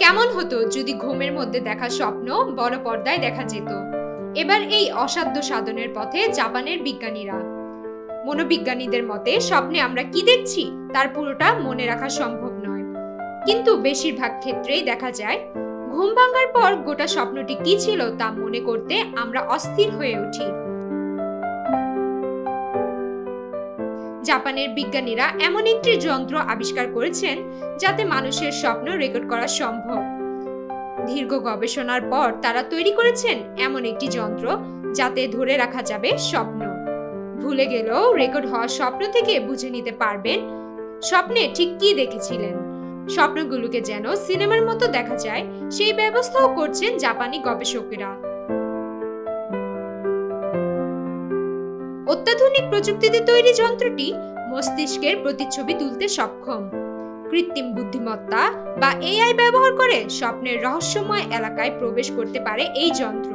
কেমন হতো যদি ঘুমের মধ্যে দেখা স্বপ্ন বড় পর্দায় দেখা যেত। এবার এই অসাধ্য সাধনের পথে জাপানের বিজ্ঞানীরা। মনোবিজ্ঞানীদের মতে স্বপ্নে আমরা কি দেখছি তার পুরোটা মনে রাখা সম্ভব নয়, কিন্তু বেশিরভাগ ক্ষেত্রেই দেখা যায় ঘুম ভাঙার পর গোটা স্বপ্নটি কি ছিল তা মনে করতে আমরা অস্থির হয়ে উঠি। জাপানের বিজ্ঞানীরা এমন একটি যন্ত্র আবিষ্কার করেছেন যাতে মানুষের স্বপ্ন রেকর্ড করা সম্ভব। দীর্ঘ গবেষণার পর তারা তৈরি করেছেন এমন একটি যন্ত্র যাতে ধরে রাখা যাবে স্বপ্ন। ভুলে গেলেও রেকর্ড হওয়া স্বপ্ন থেকে বুঝে নিতে পারবেন স্বপ্নে ঠিক কি দেখেছিলেন। স্বপ্নগুলোকে যেন সিনেমার মতো দেখা যায় সেই ব্যবস্থাও করছেন জাপানি গবেষকেরা। অত্যাধুনিক প্রযুক্তিতে তৈরি যন্ত্রটি মস্তিষ্কের প্রতিচ্ছবি তুলতে সক্ষম। কৃত্রিম বুদ্ধিমত্তা বা এআই ব্যবহার করে স্বপ্নের রহস্যময় এলাকায় প্রবেশ করতে পারে এই যন্ত্র।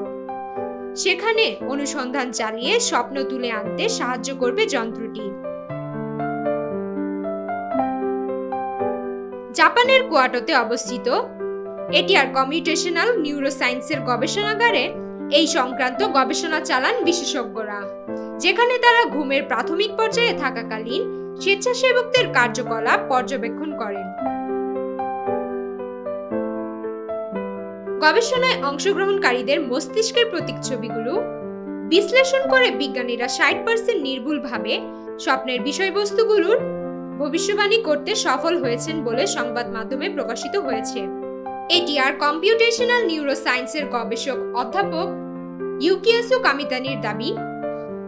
সেখানে অনুসন্ধান চালিয়ে স্বপ্ন তুলে আনতে সাহায্য করবে যন্ত্রটি। জাপানের কোয়াটোতে অবস্থিত এটিআর কম্পিউটেশনাল নিউরোসায়েন্সের গবেষণাগারে এই সংক্রান্ত গবেষণা চালান বিশেষজ্ঞরা, যেখানে তারা ঘুমের প্রাথমিক পর্যায়ে থাকাকালীন স্বেচ্ছাসেবকদের কার্যকলাপ পর্যবেক্ষণ করেন। গবেষণায় অংশগ্রহণকারীদের মস্তিষ্কের প্রতীকছবিগুলো বিশ্লেষণ করে বিজ্ঞানীরা 60% নির্ভুলভাবে স্বপ্নের বিষয়বস্তুগুলোর ভবিষ্যবাণী করতে সফল হয়েছেন বলে সংবাদ মাধ্যমে প্রকাশিত হয়েছে। এটিআর কম্পিউটেশনাল নিউরোসায়েন্সের গবেষক অধ্যাপক ইউকিয়াসু কামিতানির দাবি,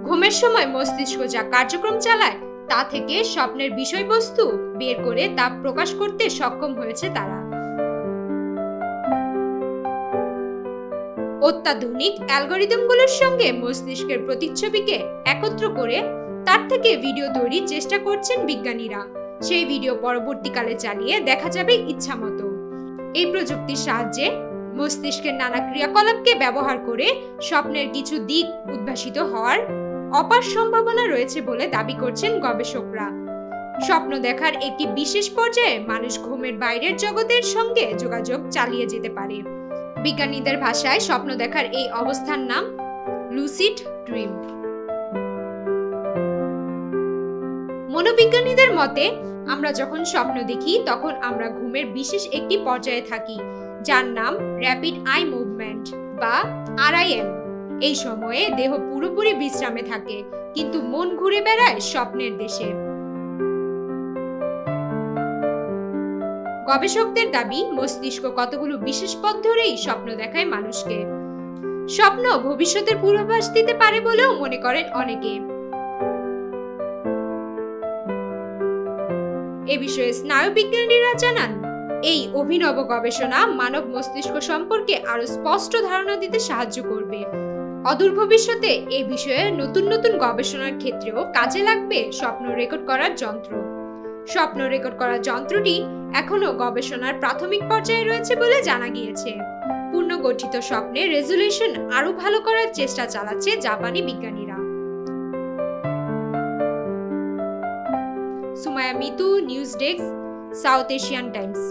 ঘুমের সময় মস্তিষ্ক যা কার্যক্রম চালায় তা থেকে স্বপ্নের বিষয়বস্তু বের করে তা প্রকাশ করতে সক্ষম হয়েছে তারা। অত্যাধুনিক অ্যালগরিদমগুলোর সঙ্গে মস্তিষ্কের প্রতিচ্ছবিকে একত্র করে তার থেকে ভিডিও তৈরির চেষ্টা করছেন বিজ্ঞানীরা। সেই ভিডিও পরবর্তীকালে চালিয়ে দেখা যাবে ইচ্ছামতো। এই প্রযুক্তির সাহায্যে মস্তিষ্কের নানা ক্রিয়াকলাপকে ব্যবহার করে স্বপ্নের কিছু দিক উদ্ভাসিত হওয়ার অপার সম্ভাবনা রয়েছে বলে দাবি করছেন গবেষকরা। স্বপ্ন দেখার একটি বিশেষ পর্যায়ে মানুষ ঘুমের বাইরের জগতের সঙ্গে যোগাযোগ চালিয়ে যেতে পারে। বিজ্ঞানীদের ভাষায় স্বপ্ন দেখার এই অবস্থার নাম লুসিড ড্রিম। মনোবিজ্ঞানীদের মতে আমরা যখন স্বপ্ন দেখি তখন আমরা ঘুমের বিশেষ একটি পর্যায়ে থাকি যার নাম র্যাপিড আই মুভমেন্ট বা REM। এই সময়ে দেহ পুরোপুরি বিশ্রামে থাকে, কিন্তু মন ঘুরে বেড়ায় স্বপ্নের দেশে। গবেষকদের দাবি, মস্তিষ্ক কতগুলো বিশেষ পথ ধরেই স্বপ্ন দেখায় মানুষকে। স্বপ্ন ভবিষ্যতের পূর্বাভাস দিতে পারে বলেও মনে করেন অনেকে। এ বিষয়ে স্নায়ুবিজ্ঞানীরা জানান, এই অভিনব গবেষণা মানব মস্তিষ্ক সম্পর্কে আরো স্পষ্ট ধারণা দিতে সাহায্য করবে। অদূর ভবিষ্যতে এই বিষয়ে নতুন নতুন গবেষণার ক্ষেত্রেও কাজে লাগবে স্বপ্ন রেকর্ড করার যন্ত্র। স্বপ্ন রেকর্ড করার যন্ত্রটি এখনো গবেষণার প্রাথমিক পর্যায়ে রয়েছে বলে জানা গিয়েছে। পূর্ণগঠিত স্বপ্নের রেজুলেশন আরো ভালো করার চেষ্টা চালাচ্ছে জাপানি বিজ্ঞানীরা। Sumaiya Mitu, news desk, south Asian Times.